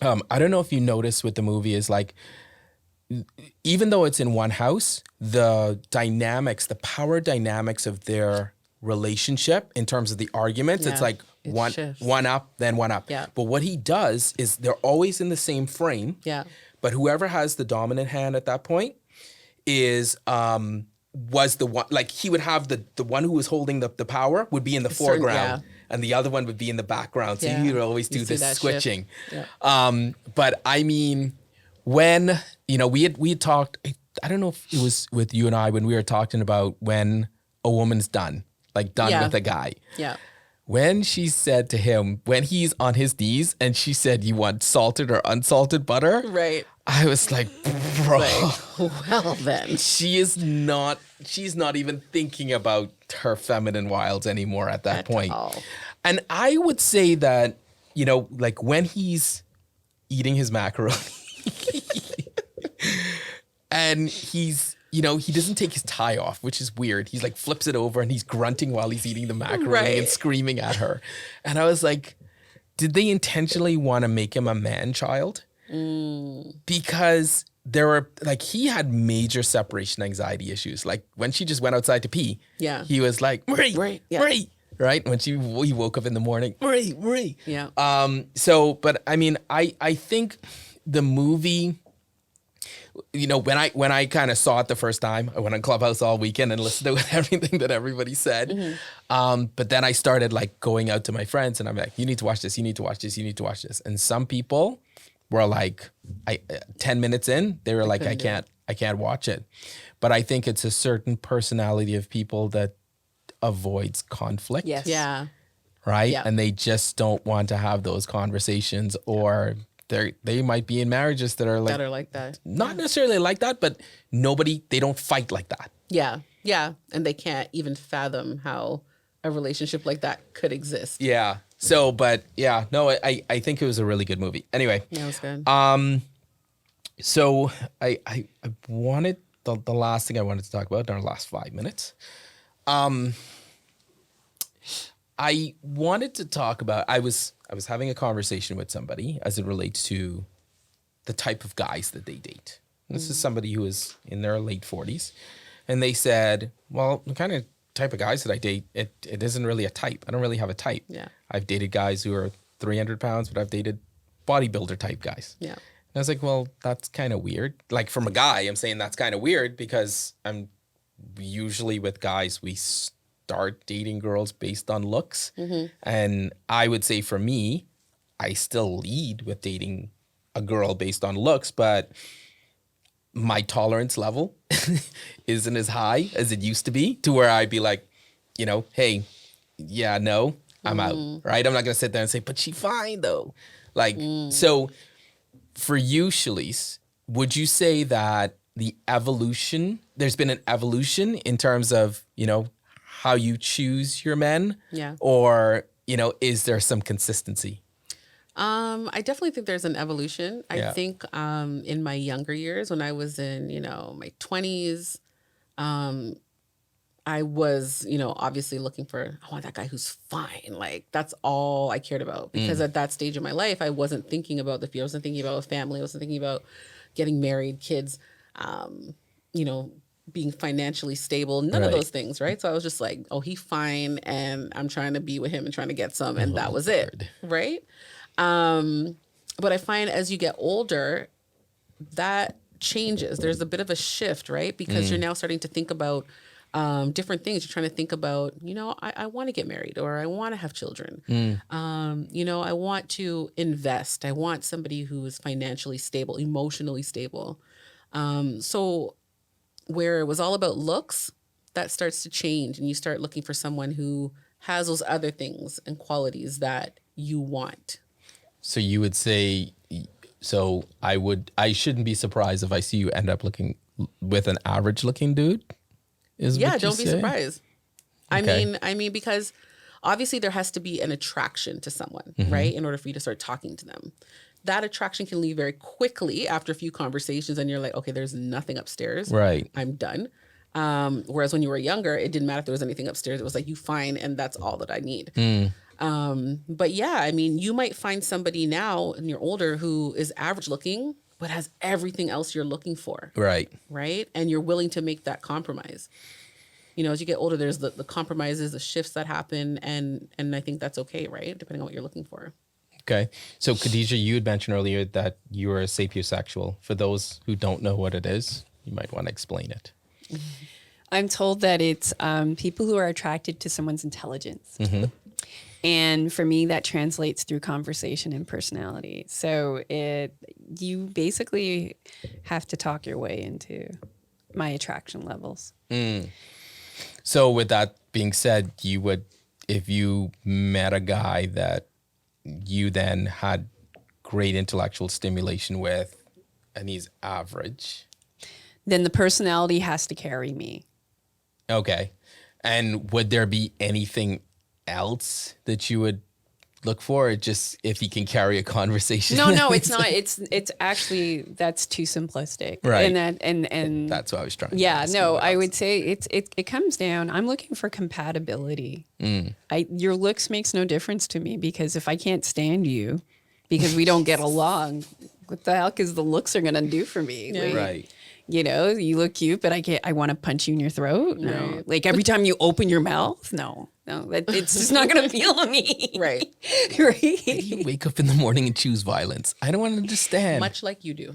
I don't know if you noticed with the movie is like, even though it's in one house, the dynamics, the power dynamics of their relationship in terms of the arguments, it's Yeah. like It one shifts. up, then one up. Yeah. But what he does is they're always in the same frame. Yeah. But whoever has the dominant hand at that point is was the one, like he would have the one who was holding the power would be in the certain- foreground yeah. and the other one would be in the background. So Yeah. he would always You do see this that shift. switching. Yeah. But I mean, when, we had talked, I don't know if it was with you and I when we were talking about when a woman's done Yeah. with a guy. Yeah. When she said to him, when he's on his knees and she said, you want salted or unsalted butter? Right. I was like, bro, Well then. she's not even thinking about her feminine wilds anymore at that point. all. And I would say that, like when he's eating his macaroni and he's, he doesn't take his tie off, which is weird. He's like flips it over and he's grunting while he's eating the macaroni Right. and screaming at her. And I was like, did they intentionally want to make him a man-child? Because there were he had major separation anxiety issues. Like when she just went outside to pee, Yeah. he was like, Marie, Right, yeah. Marie, right? When he woke up in the morning, Marie, Marie. Yeah. But I mean, I think the movie, when I kind of saw it the first time, I went on Clubhouse all weekend and listened to everything that everybody said. But then I started going out to my friends and I'm like, you need to watch this, you need to watch this, you need to watch this. And some people were like, 10 minutes in, they were like, I can't watch it. But I think it's a certain personality of people that avoids conflict. Yes. Yeah. Right. Yeah. And they just don't want to have those conversations, or they might be in marriages that are That are like that. not necessarily like that, but they don't fight like that. Yeah. Yeah. And they can't even fathom how a relationship like that could exist. Yeah. So, but yeah, no, I think it was a really good movie. Anyway, Yeah, it was good. so I wanted the last thing I wanted to talk about in our last 5 minutes. I wanted to talk about, I was having a conversation with somebody as it relates to the type of guys that they date. This is somebody who is in their late 40s. And they said, well, the kind of type of guys that I date, it isn't really a type. I don't really have a type. Yeah. I've dated guys who are 300 pounds, but I've dated bodybuilder type guys. Yeah. And I was like, well, that's kind of weird. Like from a guy, I'm saying that's kind of weird because I'm usually with guys, we start dating girls based on looks. And I would say for me, I still lead with dating a girl based on looks, but my tolerance level isn't as high as it used to be, to where I'd be like, hey, yeah, no, I'm out, right? I'm not going to sit there and say, but she fine though. So for you, Shalise, would you say that there's been an evolution in terms of, how you choose your men? Yeah. Or, is there some consistency? I definitely think there's an evolution. Yeah. I think in my younger years, when I was in, my 20s, I was, obviously looking for, I want that guy who's fine. Like, that's all I cared about. Because at that stage of my life, I wasn't thinking about the future. I wasn't thinking about a family. I wasn't thinking about getting married, kids. being financially stable, none of Right. those things, right? So I was just like, oh, he's fine, and I'm trying to be with him and trying to get some, and that was it, right? But I find as you get older, that changes. There's a bit of a shift, right? Because you're now starting to think about different things. You're trying to think about, I want to get married, or I want to have children. I want to invest. I want somebody who is financially stable, emotionally stable. So where it was all about looks, that starts to change, and you start looking for someone who has those other things and qualities that you want. So you would say, so I shouldn't be surprised if I see you end up looking with an average looking dude. Don't be surprised. Okay. I mean, because obviously there has to be an attraction to someone, right? In order for you to start talking to them. That attraction can leave very quickly after a few conversations, and you're like, okay, there's nothing upstairs. Right. I'm done. Whereas when you were younger, it didn't matter if there was anything upstairs. It was like, you fine, and that's all that I need. But yeah, I mean, you might find somebody now and you're older who is average looking, but has everything else you're looking for. Right. Right. And you're willing to make that compromise. As you get older, there's the compromises, the shifts that happen. And I think that's okay, right? Depending on what you're looking for. Okay. So Khadisha, you had mentioned earlier that you are a sapiosexual. For those who don't know what it is, you might want to explain it. I'm told that it's people who are attracted to someone's intelligence. And for me, that translates through conversation and personality. So you basically have to talk your way into my attraction levels. So with that being said, you would, if you met a guy that you then had great intellectual stimulation with, and he's average. Then the personality has to carry me. Okay. And would there be anything else that you would look for, or just if he can carry a conversation? No, it's not. It's actually, that's too simplistic. Right. And that's what I was trying to yeah, ask. no, I would say it comes down. I'm looking for compatibility. Your looks makes no difference to me, because if I can't stand you because we don't get along, what the hell is the looks are gonna do for me? Yeah. Like, Right. You look cute, but I want to punch you in your throat. No, Right. like every time you open your mouth. No, it's just not gonna appeal to me. Right. Right. You wake up in the morning and choose violence. I don't want to understand. Much like you do.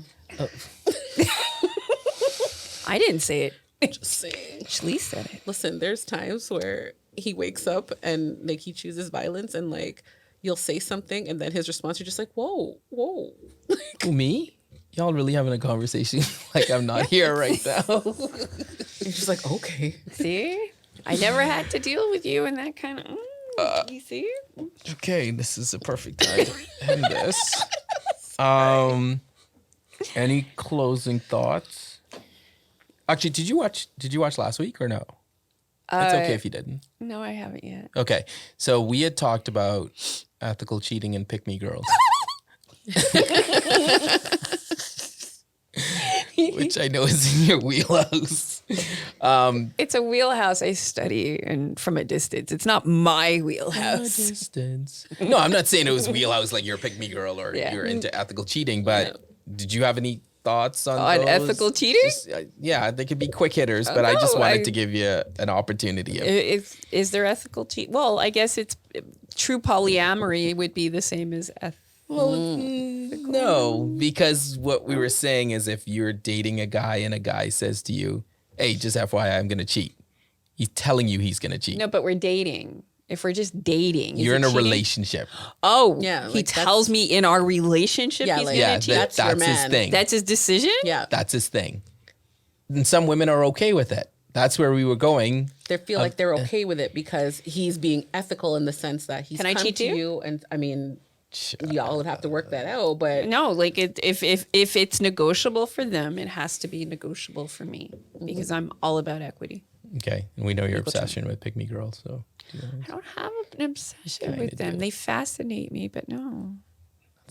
I didn't say it. Just saying. Shalise said it. Listen, there's times where he wakes up and like he chooses violence, and like you'll say something, and then his response, you're just like, whoa. Who, me? Y'all really having a conversation like I'm not here right now. You're just like, okay. See, I never had to deal with you in that kind of. You see? Okay, this is a perfect time to end this. Any closing thoughts? Actually, did you watch last week or no? It's okay if you didn't. No, I haven't yet. Okay, so we had talked about ethical cheating and pick me girls. Which I know is in your wheelhouse. It's a wheelhouse I study and from a distance. It's not my wheelhouse. Distance. No, I'm not saying it was wheelhouse like you're a pick me girl or Yeah. you're into ethical cheating, but did you have any thoughts on On those? ethical cheating? Just, yeah, they could be quick hitters, but I just no, wanted to give you an opportunity. Is there ethical cheat? Well, I guess it's true polyamory would be the same as No, because what we were saying is if you're dating a guy and a guy says to you, hey, just FYI, I'm going to cheat. He's telling you he's going to cheat. No, but we're dating. If we're just dating, You're in it a cheating? relationship. Oh, Yeah, He like tells me in our relationship Yeah, he's like- gonna Yeah, cheat. That's your that's his man. thing. That's his decision. Yeah. That's his thing. And some women are okay with it. That's where we were going. They feel like they're okay with it because he's being ethical in the sense that he's Can I come cheat to you? you, and I mean, y'all would have to work that out. But No, like if it's negotiable for them, it has to be negotiable for me because I'm all about equity. Okay. And we know your obsession with pick me girls. So I don't have an obsession Kinda with them. do. They fascinate me, but no.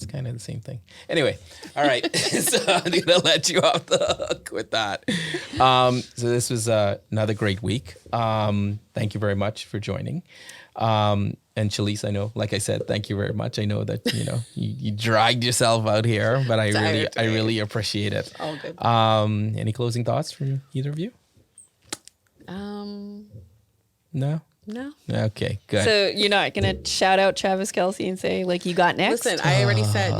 it's kind of the same thing. Anyway, all right. So I'm going to let you off the hook with that. So this was another great week. Thank you very much for joining. And Shalise, I know, like I said, thank you very much. I know that, you dragged yourself out here, but I really appreciate it. all good. Any closing thoughts from either of you? No? No. Okay, good. So you're not gonna shout out Travis Kelce and say like you got next? Listen, I already said,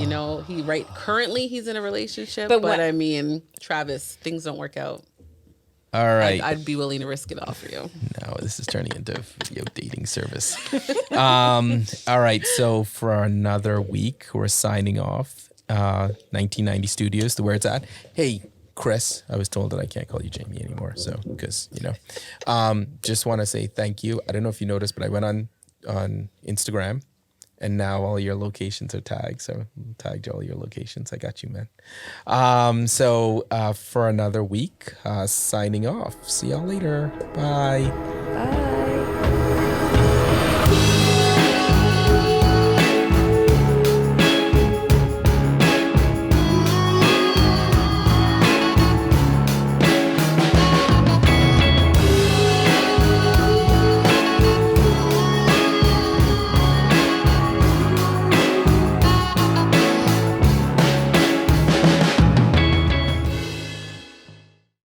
currently he's in a relationship, But but what- I mean, Travis, things don't work out. All right. I'd be willing to risk it all for you. No, this is turning into a video dating service. All right. So for another week, we're signing off. 1990 Studios, the where it's at. Hey, Chris, I was told that I can't call you Jamie anymore. So, because, just want to say thank you. I don't know if you noticed, but I went on Instagram and now all your locations are tagged. So tagged all your locations. I got you, man. So for another week, signing off. See y'all later. Bye. Bye.